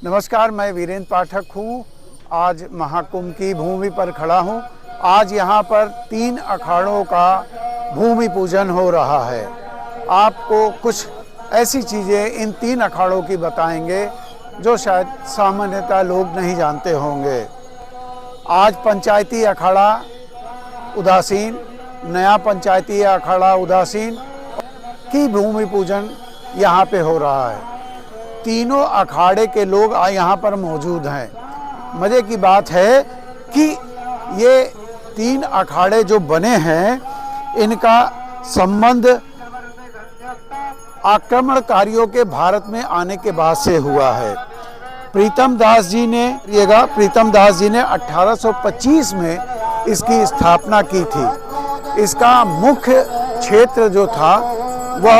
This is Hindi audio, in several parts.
नमस्कार, मैं वीरेंद्र पाठक हूँ। आज महाकुंभ की भूमि पर खड़ा हूँ। आज यहाँ पर 3 अखाड़ों का भूमि पूजन हो रहा है। आपको कुछ ऐसी चीज़ें इन 3 अखाड़ों की बताएंगे जो शायद सामान्यतः लोग नहीं जानते होंगे। आज पंचायती अखाड़ा उदासीन, नया पंचायती अखाड़ा उदासीन की भूमि पूजन यहाँ पे हो रहा है। तीनों अखाड़े के लोग यहाँ पर मौजूद हैं। मज़े की बात है कि ये 3 अखाड़े जो बने हैं, इनका संबंध आक्रमणकारियों के भारत में आने के बाद से हुआ है। प्रीतम दास जी ने 1825 में इसकी स्थापना की थी। इसका मुख्य क्षेत्र जो था वह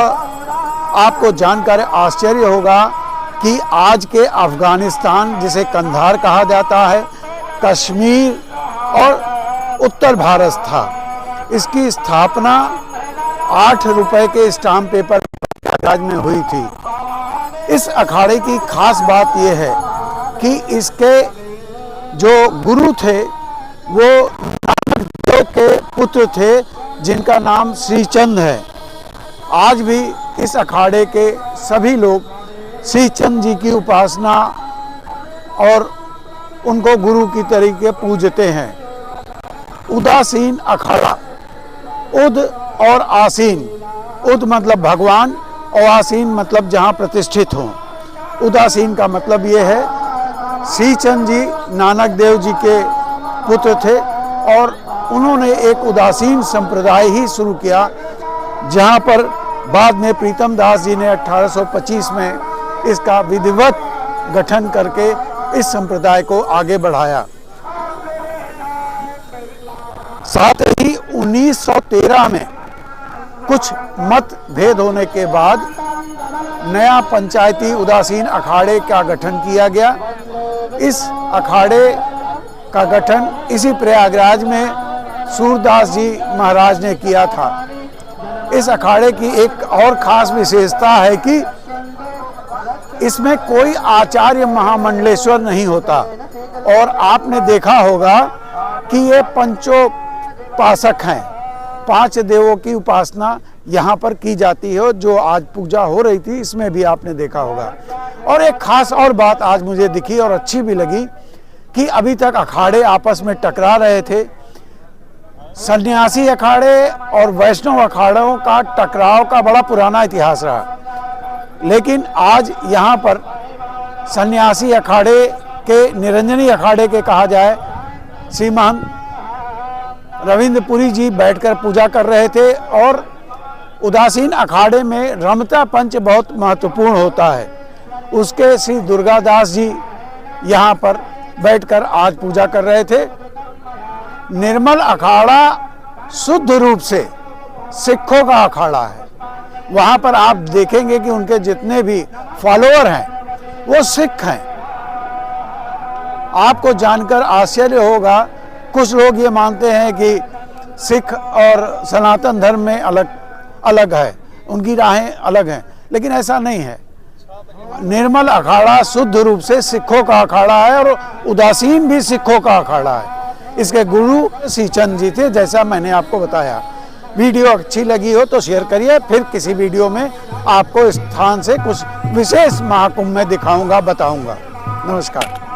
आपको जानकर आश्चर्य होगा कि आज के अफ़गानिस्तान, जिसे कंधार कहा जाता है, कश्मीर और उत्तर भारत था। इसकी स्थापना 8 रुपए के स्टाम्प पेपर कागज में हुई थी। इस अखाड़े की खास बात यह है कि इसके जो गुरु थे वो नानक देव के पुत्र थे, जिनका नाम श्रीचंद है। आज भी इस अखाड़े के सभी लोग श्रीचंद जी की उपासना और उनको गुरु की तरीके पूजते हैं। उदासीन अखाड़ा, उद और आसीन, उद मतलब भगवान और आसीन मतलब जहाँ प्रतिष्ठित हों। उदासीन का मतलब ये है, श्रीचंद जी नानक देव जी के पुत्र थे और उन्होंने एक उदासीन संप्रदाय ही शुरू किया, जहाँ पर बाद में प्रीतम दास जी ने 1825 में इसका विधिवत गठन करके इस संप्रदाय को आगे बढ़ाया। साथ ही 1913 में कुछ मतभेद होने के बाद नया पंचायती उदासीन अखाड़े का गठन किया गया। इस अखाड़े का गठन इसी प्रयागराज में सूरदास जी महाराज ने किया था। इस अखाड़े की एक और खास विशेषता है कि इसमें कोई आचार्य महामंडलेश्वर नहीं होता। और आपने देखा होगा कि ये पंचोपासक हैं, 5 देवों की उपासना यहाँ पर की जाती है। जो आज पूजा हो रही थी, इसमें भी आपने देखा होगा। और एक खास और बात आज मुझे दिखी और अच्छी भी लगी कि अभी तक अखाड़े आपस में टकरा रहे थे। सन्यासी अखाड़े और वैष्णव अखाड़ों का टकराव का बड़ा पुराना इतिहास रहा, लेकिन आज यहाँ पर सन्यासी अखाड़े के, निरंजनी अखाड़े के कहा जाए, श्रीमान रविंद्रपुरी जी बैठकर पूजा कर रहे थे। और उदासीन अखाड़े में रमता पंच बहुत महत्वपूर्ण होता है। उसके श्री दुर्गादास जी यहाँ पर बैठकर आज पूजा कर रहे थे। निर्मल अखाड़ा शुद्ध रूप से सिखों का अखाड़ा है। वहाँ पर आप देखेंगे कि उनके जितने भी फॉलोअर हैं वो सिख हैं। आपको जानकर आश्चर्य होगा, कुछ लोग ये मानते हैं कि सिख और सनातन धर्म में अलग है, उनकी राहें अलग हैं, लेकिन ऐसा नहीं है। निर्मल अखाड़ा शुद्ध रूप से सिखों का अखाड़ा है और उदासीन भी सिखों का अखाड़ा है। इसके गुरु श्रीचंद जी थे, जैसा मैंने आपको बताया। वीडियो अच्छी लगी हो तो शेयर करिए। फिर किसी वीडियो में आपको इस स्थान से कुछ विशेष महाकुंभ में दिखाऊंगा, बताऊंगा। नमस्कार।